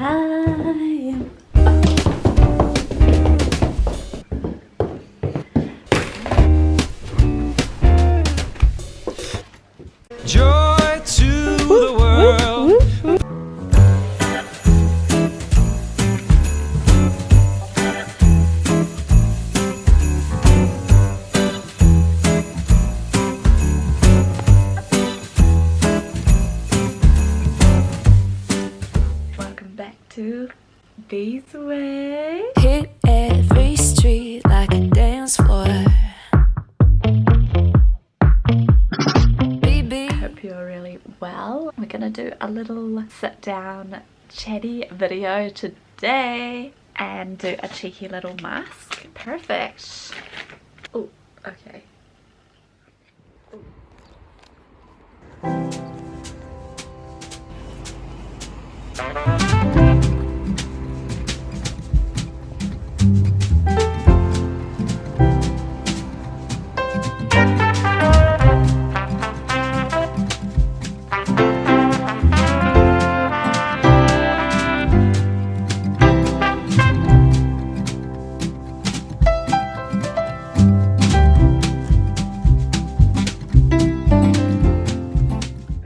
time. Joy to the world. Welcome back to These Way. Hit every street like a dance floor. Hope you're really well. We're gonna do a little sit down chatty video today and do a cheeky little mask. Perfect. Oh, okay.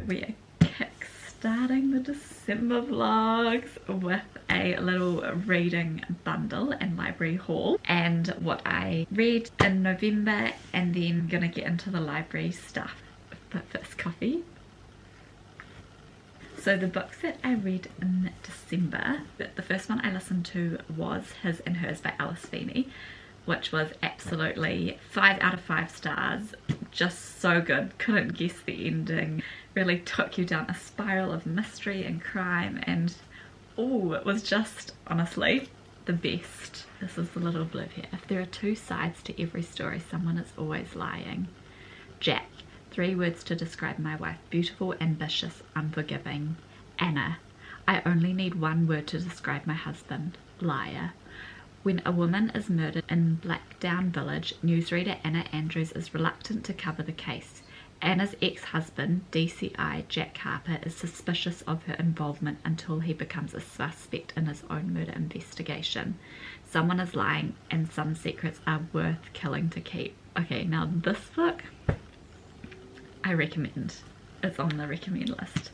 We are kick-starting the December vlogs with a little reading bundle and library haul and what I read in November, and then gonna get into the library stuff. But first, coffee. So the books that I read in December, the first one I listened to was His and Hers by Alice Feeney, which was absolutely 5 out of 5 stars. Just so good. Couldn't guess the ending. Really took you down a spiral of mystery and crime, and oh, it was just honestly the best. This is the little blurb here. If there are two sides to every story, someone is always lying. Jack. 3 words to describe my wife: beautiful, ambitious, unforgiving. Anna. I only need 1 word to describe my husband: liar. When a woman is murdered in Blackdown Village, newsreader Anna Andrews is reluctant to cover the case. Anna's ex-husband, DCI Jack Harper, is suspicious of her involvement until he becomes a suspect in his own murder investigation. Someone is lying, and some secrets are worth killing to keep. Okay, now this book I recommend. It's on the recommend list.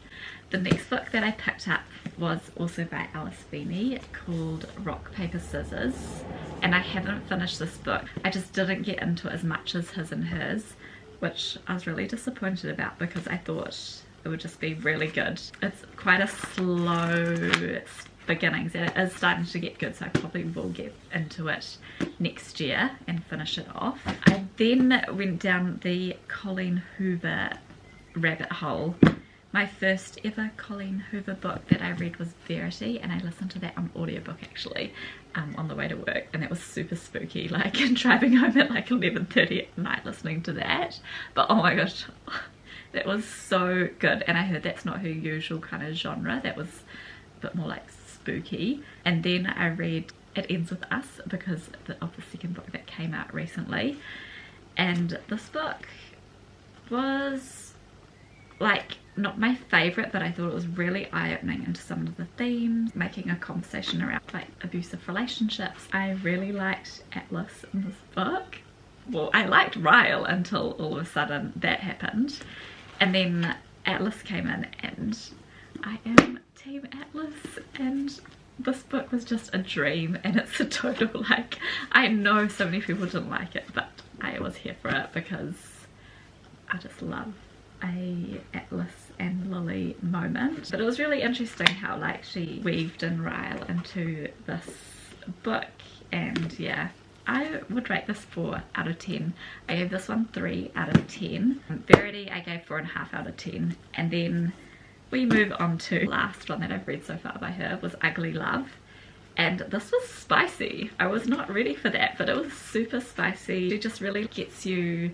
The next book that I picked up was also by Alice Feeney, called Rock, Paper, Scissors, and I haven't finished this book. I just didn't get into it as much as His and Hers, which I was really disappointed about because I thought it would just be really good. It's quite a slow beginnings, and it is starting to get good, so I probably will get into it next year and finish it off. I then went down the Colleen Hoover rabbit hole. My first ever Colleen Hoover book that I read was Verity, and I listened to that on audiobook actually on the way to work, and it was super spooky, like driving home at like 11:30 at night listening to that. But oh my gosh, that was so good, and I heard that's not her usual kind of genre. That was a bit more like spooky. And then I read It Ends With Us because of the second book that came out recently, and this book was like not my favorite, but I thought it was really eye-opening into some of the themes, making a conversation around like abusive relationships. I really liked Atlas in this book. Well, I liked Ryle until all of a sudden that happened, and then Atlas came in, and I am Team Atlas, and this book was just a dream, and it's a total like, I know so many people didn't like it, but I was here for it because I just love a Atlas and Lily moment. But it was really interesting how like she weaved in Ryle into this book, and yeah, I would rate this 4 out of 10. I gave this one 3 out of 10. Verity I gave 4.5 out of 10. And then we move on to the last one that I've read so far by her was Ugly Love, and this was spicy. I was not ready for that, but it was super spicy. She just really gets you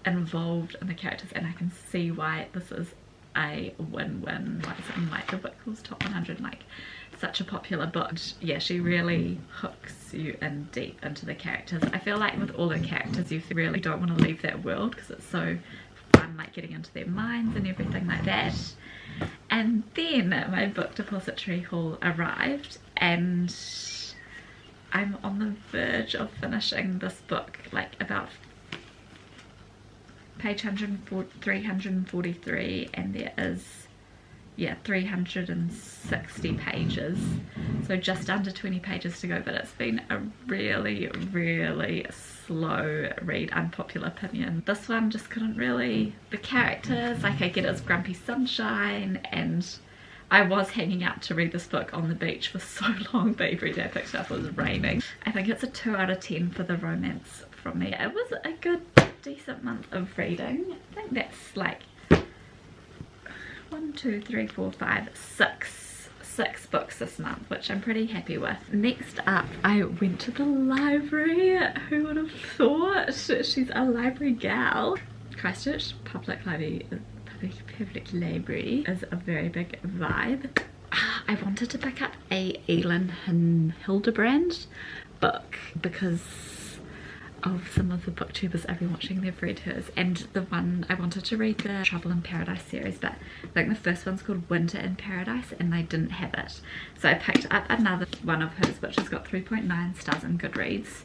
involved in the characters, and I can see why this is a win-win. Like it's in like the Wickles Top 100, like such a popular book. Yeah, she really hooks you in deep into the characters. I feel like with all the characters you really don't want to leave that world because it's so fun, like getting into their minds and everything like that. And then my book depository haul arrived, and I'm on the verge of finishing this book, like about page 343, and there is 360 pages, so just under 20 pages to go. But it's been a really slow read, unpopular opinion. This one just couldn't really, the characters, like I get it's grumpy sunshine, and I was hanging out to read this book on the beach for so long, but every day I picked it up it was raining. I think it's a 2 out of 10 for the romance from me. It was a good decent month of reading. I think that's like 1, 2, 3, 4, 5, 6 books this month, which I'm pretty happy with. Next up, I went to the library. Who would have thought? She's a library gal. Christchurch Public Library is a very big vibe. I wanted to pick up a Elin Hildebrand book because of some of the booktubers I've been watching. They've read hers, and the one I wanted to read, the Trouble in Paradise series, but I think the first one's called Winter in Paradise and they didn't have it, so I picked up another one of hers which has got 3.9 stars in Goodreads,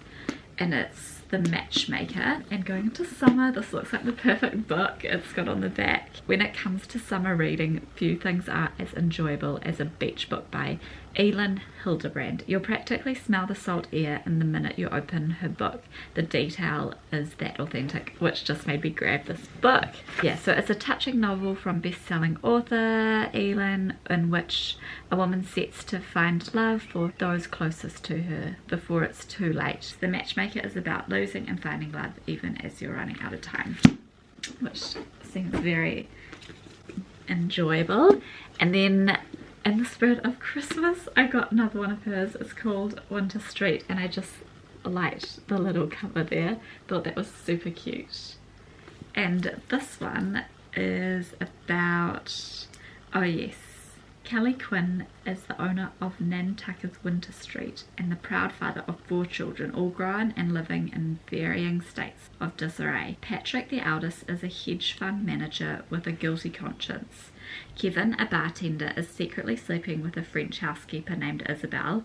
and it's The Matchmaker. And going into summer, this looks like the perfect book. It's got on the back, when it comes to summer reading, few things are as enjoyable as a beach book by Elin Hildebrand. You'll practically smell the salt air in the minute you open her book. The detail is that authentic, which just made me grab this book. Yeah, so it's a touching novel from best-selling author Elin, in which a woman sets to find love for those closest to her before it's too late. The Matchmaker is about losing and finding love even as you're running out of time, which seems very enjoyable. And then in the spirit of Christmas, I got another one of hers. It's called Winter Street, and I just liked the little cover there, thought that was super cute. And this one is about, oh yes, Kelly Quinn is the owner of Nantucket's Winter Street and the proud father of 4 children, all grown and living in varying states of disarray. Patrick, the eldest, is a hedge fund manager with a guilty conscience. Kevin, a bartender, is secretly sleeping with a French housekeeper named Isabel.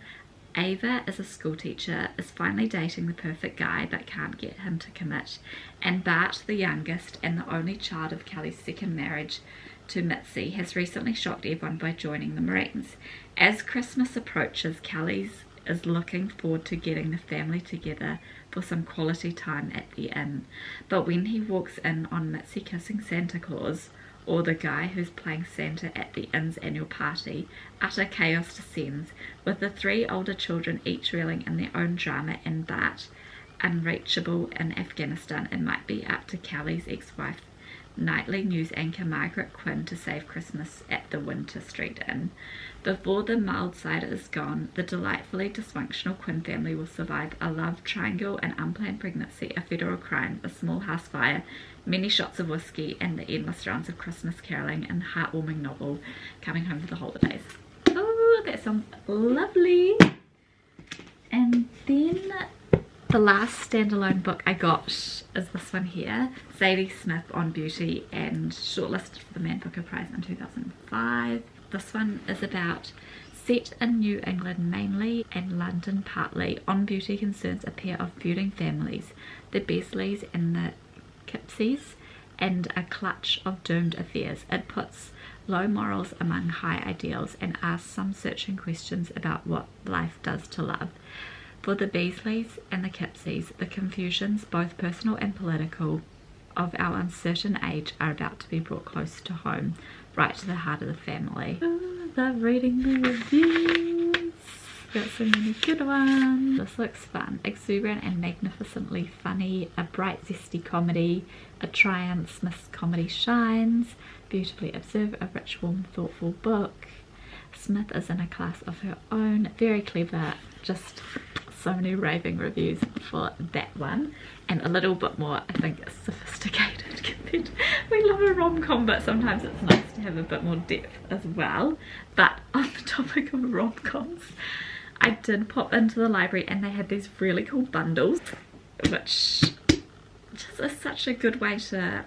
Ava is a schoolteacher, is finally dating the perfect guy but can't get him to commit. And Bart, the youngest and the only child of Kelly's second marriage to Mitzi, has recently shocked everyone by joining the Marines. As Christmas approaches, Kelly is looking forward to getting the family together for some quality time at the inn. But when he walks in on Mitzi kissing Santa Claus, or the guy who's playing Santa at the inn's annual party, utter chaos descends, with the 3 older children each reeling in their own drama, and Bart, unreachable in Afghanistan. It might be up to Kelly's ex-wife, nightly news anchor Margaret Quinn, to save Christmas at the Winter Street Inn. Before the mild side is gone, the delightfully dysfunctional Quinn family will survive a love triangle, an unplanned pregnancy, a federal crime, a small house fire, many shots of whiskey, and the endless rounds of Christmas caroling and heartwarming novel Coming Home for the Holidays. Oh, that sounds lovely. And then the last standalone book I got is this one here, Sadie Smith on Beauty, and shortlisted for the Man Booker Prize in 2005. This one is about, set in New England mainly and London partly, On Beauty concerns a pair of feuding families, the Besleys and the Kipseys, and a clutch of doomed affairs. It puts low morals among high ideals and asks some searching questions about what life does to love. For the Besleys and the Kipseys, the confusions, both personal and political, of our uncertain age are about to be brought close to home, right to the heart of the family. Ooh, love reading the reviews. Got so many good ones. This looks fun. Exuberant and magnificently funny. A bright, zesty comedy. A Triumph Smith's comedy shines. Beautifully observed. A rich, warm, thoughtful book. Smith is in a class of her own. Very clever. Just so many raving reviews for that one, and a little bit more, I think, sophisticated compared to, we love a rom-com, but sometimes it's nice to have a bit more depth as well. But on the topic of rom-coms, I did pop into the library and they had these really cool bundles, which just is such a good way to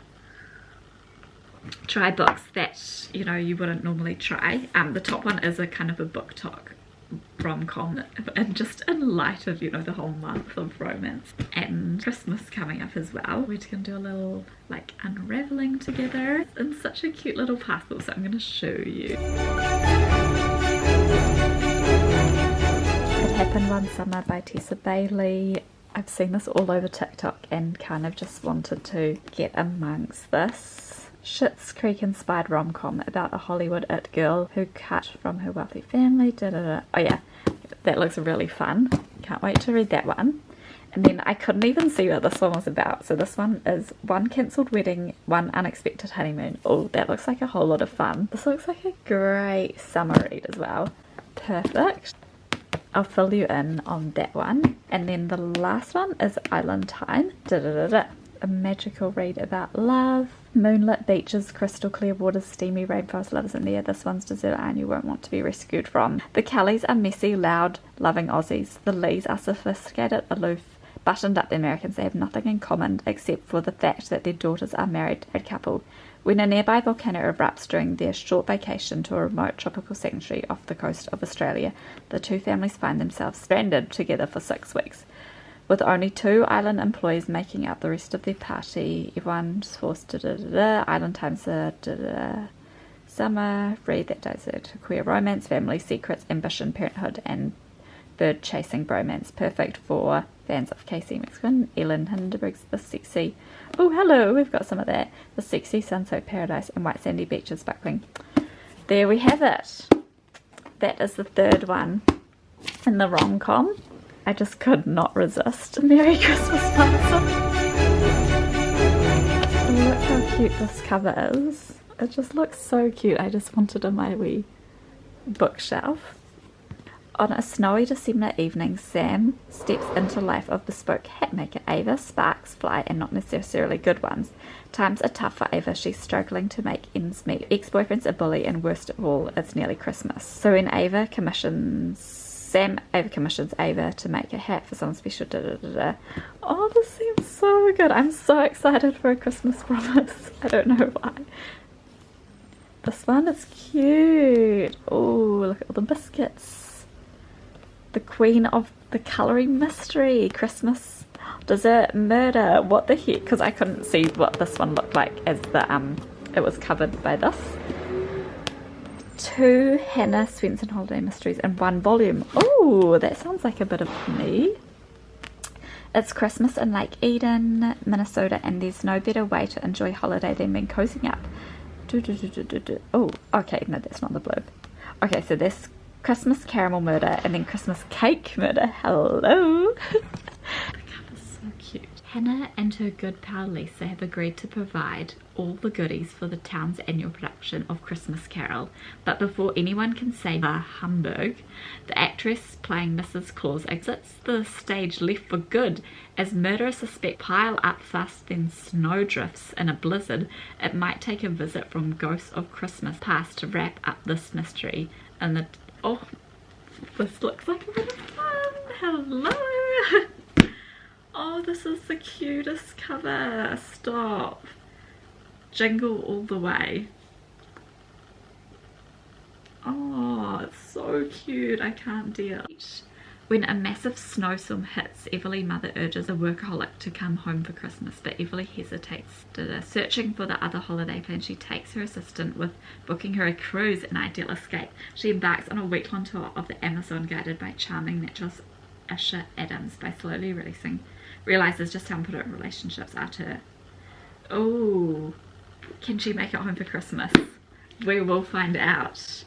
try books that, you know, you wouldn't normally try. The top one is a kind of a book talk rom-com, and just in light of, you know, the whole month of romance and Christmas coming up as well, we're just gonna do a little like unraveling together in such a cute little parcel, so I'm gonna show you. It Happened One Summer by Tessa Bailey. I've seen this all over TikTok and kind of just wanted to get amongst this. Schitt's Creek inspired rom-com about a Hollywood it girl who cut from her wealthy family. Oh yeah, that looks really fun. Can't wait to read that one. And then I couldn't even see what this one was about. So this one is One Cancelled Wedding, One Unexpected Honeymoon. Oh, that looks like a whole lot of fun. This looks like a great summer read as well. Perfect. I'll fill you in on that one. And then the last one is Island Time. A magical read about love. Moonlit beaches, crystal clear waters, steamy rainforest, love isn't there. This one's desert and you won't want to be rescued from. The Kellys are messy, loud, loving Aussies. The Lees are sophisticated, aloof, buttoned up Americans. They have nothing in common except for the fact that their daughters are married couple. When a nearby volcano erupts during their short vacation to a remote tropical sanctuary off the coast of Australia, the two families find themselves stranded together for 6 weeks. With only 2 island employees making up the rest of their party, everyone's forced to Island Time's summer, read that desert, queer romance, family secrets, ambition, parenthood, and bird chasing bromance. Perfect for fans of Casey McQuinn, Ellen Hindenburg's The Sexy. Oh, hello, we've got some of that. The Sexy Sunset Paradise and White Sandy Beaches by Queen. There we have it. That is the third one in the rom-com. I just could not resist. Merry Christmas, Parcel. Look how cute this cover is. It just looks so cute. I just want it in my wee bookshelf. On a snowy December evening, Sam steps into life of bespoke hat maker Ava. Sparks fly, and not necessarily good ones. Times are tough for Ava. She's struggling to make ends meet. Ex-boyfriend's a bully, and worst of all, it's nearly Christmas. So when Sam commissions Ava to make a hat for someone special. Oh, this seems so good. I'm so excited for A Christmas Promise. I don't know why. This one is cute. Oh, look at all the biscuits. The Queen of the Colouring Mystery. Christmas Dessert Murder. What the heck? Because I couldn't see what this one looked like as the it was covered by this. 2 Hannah Swenson holiday mysteries in 1 volume. Oh, that sounds like a bit of me. It's Christmas in Lake Eden, Minnesota, and there's no better way to enjoy holiday than being cozying up. Oh, okay, no, that's not the blurb. Okay, so there's Christmas Caramel Murder and then Christmas Cake Murder. Hello. So cute. Hannah and her good pal Lisa have agreed to provide all the goodies for the town's annual production of Christmas Carol, but before anyone can say a humbug, the actress playing Mrs. Claus exits the stage left for good as murderous suspects pile up fast then snowdrifts in a blizzard. It might take a visit from Ghosts of Christmas Past to wrap up this mystery. And oh, this looks like a bit of fun. Hello. Oh, this is the cutest cover. Stop. Jingle all the way. Oh, it's so cute. I can't deal. When a massive snowstorm hits, Everly's mother urges a workaholic to come home for Christmas, but Everly hesitates. Searching for the other holiday plan, she takes her assistant with booking her a cruise, an ideal escape. She embarks on a week-long tour of the Amazon guided by charming naturalist Asha Adams. By slowly realizes just how important relationships are to her. Oh, can she make it home for Christmas? We will find out.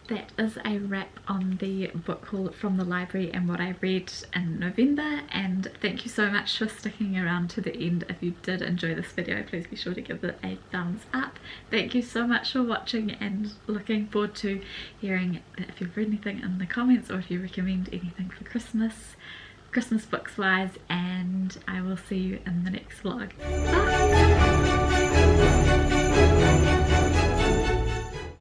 That is a wrap on the book haul from the library and what I read in November, and thank you so much for sticking around to the end. If you did enjoy this video, please be sure to give it a thumbs up. Thank you so much for watching, and looking forward to hearing if you've read anything in the comments or if you recommend anything for Christmas books wise, and I will see you in the next vlog. Bye!